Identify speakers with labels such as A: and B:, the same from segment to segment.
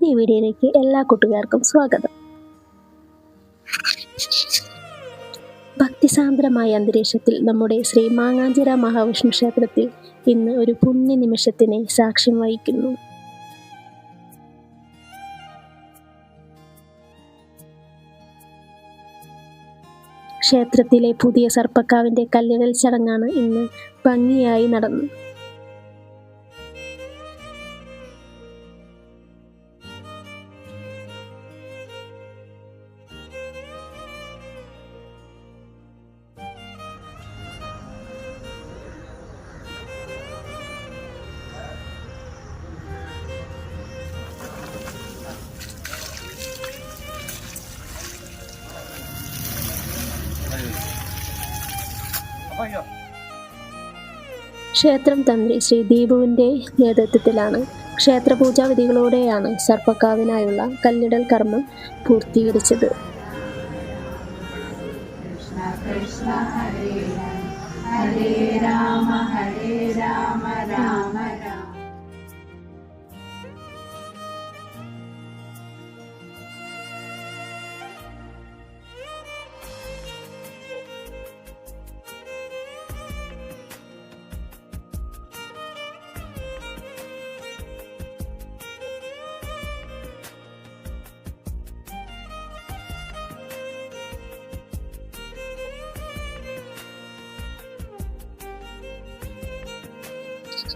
A: പുതിയ വീഡിയോയിലേക്ക് എല്ലാ കൂട്ടുകാർക്കും സ്വാഗതം. ഭക്തിസാന്ദ്രമായ അന്തരീക്ഷത്തിൽ നമ്മുടെ ശ്രീ മാങ്ങാഞ്ചിറ മഹാവിഷ്ണു ക്ഷേത്രത്തിൽ ഇന്ന് ഒരു പുണ്യ നിമിഷത്തിന് സാക്ഷ്യം വഹിക്കുന്നു. ക്ഷേത്രത്തിലെ പുതിയ സർപ്പക്കാവിന്റെ കല്ലിടൽ ചടങ്ങാണ് ഇന്ന് ഭംഗിയായി നടന്നു. ക്ഷേത്രം തന്ത്രി ശ്രീ ദീപുവിന്റെ നേതൃത്വത്തിലാണ് ക്ഷേത്രപൂജാ വിധികളോടെയാണ് സർപ്പക്കാവിനായുള്ള കല്ലിടൽ കർമ്മം പൂർത്തീകരിച്ചത്.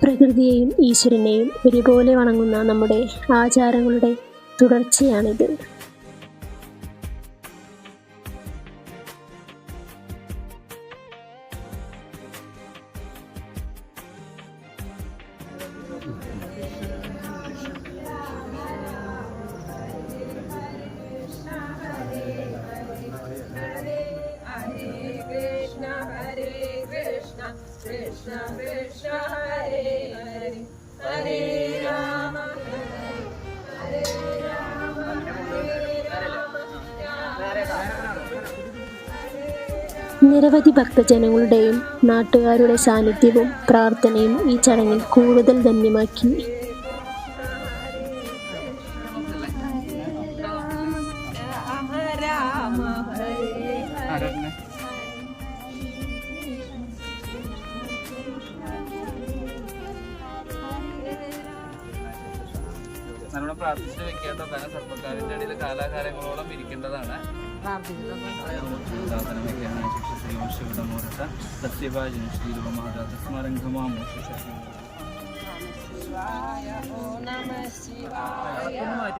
A: പ്രകൃതിയെയും ഈശ്വരനെയും ഒരുപോലെ വണങ്ങുന്ന നമ്മുടെ ആചാരങ്ങളുടെ തുടർച്ചയാണിത്.
B: Krishna Krishna Hare Hare Hare Rama Hare Rama Hare Rama.
A: നിരവധി ഭക്തജനങ്ങളുടെയും നാട്ടുകാരുടെ സാന്നിധ്യവും പ്രാർത്ഥനയും ഈ ചടങ്ങിൽ കൂടുതൽ ധന്യമാക്കി.
C: നല്ലോണം പ്രാർത്ഥിച്ച് വെക്കേണ്ട തന്നെ സർപ്പക്കാരിന്റെ അടിയിൽ കാലാകാലങ്ങളോളം ഇരിക്കേണ്ടതാണ്.